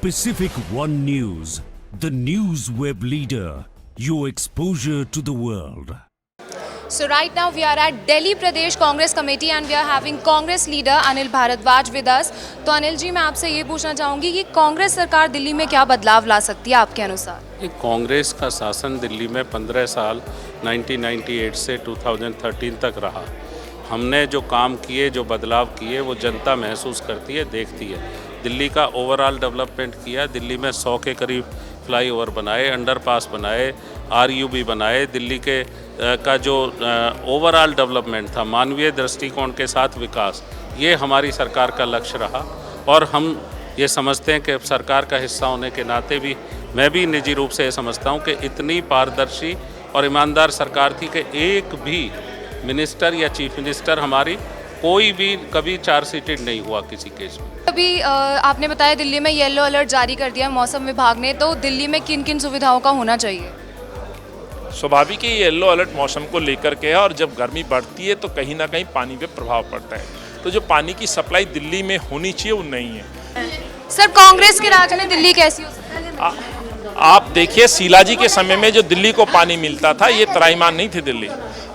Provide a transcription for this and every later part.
Pacific One News, the news web leader, your exposure to the world. So right now we are at Delhi Pradesh Congress Committee and we are having Congress leader Anil Bharadwaj with us. तो अनिल जी मैं आपसे ये पूछना चाहूँगी कि कांग्रेस सरकार दिल्ली में क्या बदलाव ला सकती है आपके अनुसार? कांग्रेस का शासन दिल्ली में 15 साल 1998 से 2013 तक रहा। हमने जो काम किए, जो बदलाव किए, वो जनता महसूस करती है, देखती है। दिल्ली का ओवरऑल डेवलपमेंट किया। दिल्ली में 100 के करीब फ्लाईओवर बनाए, अंडरपास बनाए, आरयूबी बनाए। दिल्ली के का जो ओवरऑल डेवलपमेंट था, मानवीय दृष्टिकोण के साथ विकास, ये हमारी सरकार का लक्ष्य रहा। और हम ये समझते हैं कि सरकार का हिस्सा होने के नाते भी मैं भी निजी रूप से ये समझता हूँ कि इतनी पारदर्शी और ईमानदार सरकार थी कि एक भी मिनिस्टर या चीफ मिनिस्टर हमारी कोई भी कभी चार्जशीटेड नहीं हुआ किसी केस में। अभी आपने बताया दिल्ली में येलो अलर्ट जारी कर दिया मौसम विभाग ने, तो दिल्ली में किन किन सुविधाओं का होना चाहिए? स्वाभाविक ही येलो अलर्ट मौसम को लेकर के है और जब गर्मी बढ़ती है तो कहीं ना कहीं पानी पे प्रभाव पड़ता है। तो जो पानी की सप्लाई दिल्ली में होनी चाहिए वो नहीं है। सर कांग्रेस के राज में दिल्ली कैसी हो सकती है? आप देखिए शीलाजी के समय में जो दिल्ली को पानी मिलता था ये त्राईमान नहीं थी दिल्ली।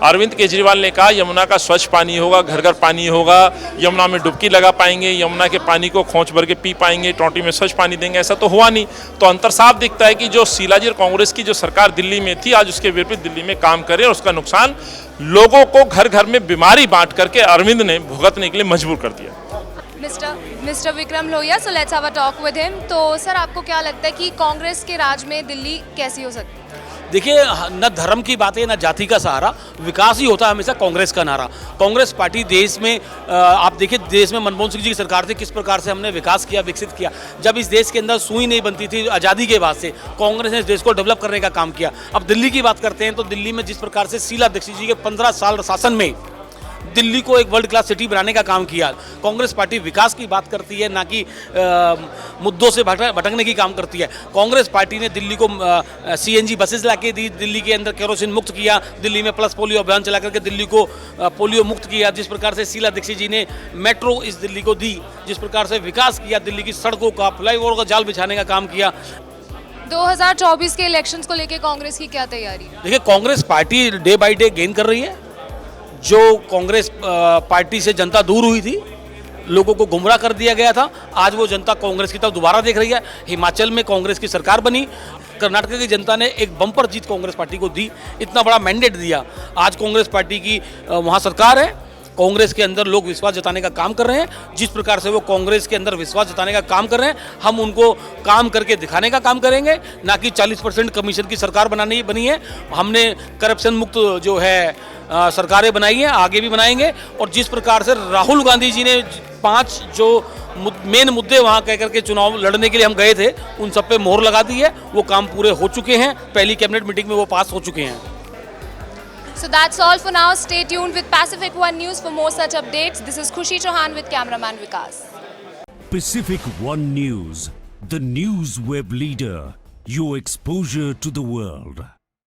अरविंद केजरीवाल ने कहा यमुना का स्वच्छ पानी होगा, घर घर पानी होगा, यमुना में डुबकी लगा पाएंगे, यमुना के पानी को खोंच भर के पी पाएंगे, टोंटी में स्वच्छ पानी देंगे। ऐसा तो हुआ नहीं। तो अंतर साफ दिखता है कि जो शीलाजी और कांग्रेस की जो सरकार दिल्ली में थी आज उसके विपरीत दिल्ली में काम करे और उसका नुकसान लोगों को घर घर में बीमारी बांट करके अरविंद ने भुगतने के लिए मजबूर कर दिया। Mister Vikram Lohia, so let's have a talk with him. तो सर आपको क्या लगता है कि कांग्रेस के राज में दिल्ली कैसी हो सकती है? देखिए, न धर्म की बात है न जाति का सहारा, विकास ही होता है हमेशा कांग्रेस का नारा। कांग्रेस पार्टी देश में आप देखिए देश में मनमोहन सिंह जी की सरकार थी, किस प्रकार से हमने विकास किया, विकसित किया। जब इस देश के अंदर सुई नहीं बनती थी आज़ादी के बाद से, कांग्रेस ने इस देश को डेवलप करने का काम किया। अब दिल्ली की बात करते हैं तो दिल्ली में जिस प्रकार से शीला दीक्षित जी के 15 साल शासन में दिल्ली को एक वर्ल्ड क्लास सिटी बनाने का काम किया। कांग्रेस पार्टी विकास की बात करती है, ना कि मुद्दों से भटकने की काम करती है। कांग्रेस पार्टी ने दिल्ली को सीएनजी बसेस लाके दी, दिल्ली के अंदर केरोसिन मुक्त किया, दिल्ली में प्लस पोलियो अभियान चला करके दिल्ली को पोलियो मुक्त किया। जिस प्रकार से शीला दीक्षित जी ने मेट्रो इस दिल्ली को दी, जिस प्रकार से विकास किया, दिल्ली की सड़कों का, फ्लाईओवर का जाल बिछाने का काम किया। 2024 के इलेक्शंस को लेकर कांग्रेस की क्या तैयारी है? देखिए, Congress party day by day gain कर रही है। जो कांग्रेस पार्टी से जनता दूर हुई थी, लोगों को गुमराह कर दिया गया था, आज वो जनता कांग्रेस की तरफ दोबारा देख रही है। हिमाचल में कांग्रेस की सरकार बनी, कर्नाटक की जनता ने एक बम्पर जीत कांग्रेस पार्टी को दी, इतना बड़ा मैंडेट दिया। आज कांग्रेस पार्टी की वहाँ सरकार है। कांग्रेस के अंदर लोग विश्वास जताने का काम कर रहे हैं। जिस प्रकार से वो कांग्रेस के अंदर विश्वास जताने का काम कर रहे हैं, हम उनको काम करके दिखाने का काम करेंगे, ना कि 40% कमीशन की सरकार बनी है। हमने करप्शन मुक्त जो है सरकारें बनाई हैं, आगे भी बनाएंगे। और जिस प्रकार से राहुल गांधी जी ने 5 जो मेन मुद्दे वहाँ कह करके चुनाव लड़ने के लिए हम गए थे, उन सब पे मोहर लगा दी है। वो काम पूरे हो चुके हैं, पहली कैबिनेट मीटिंग में वो पास हो चुके हैं। So that's all for now. Stay tuned with Pacific One News for more such updates. This is Khushi Chauhan with cameraman Vikas. Pacific One News, the news web leader, your exposure to the world.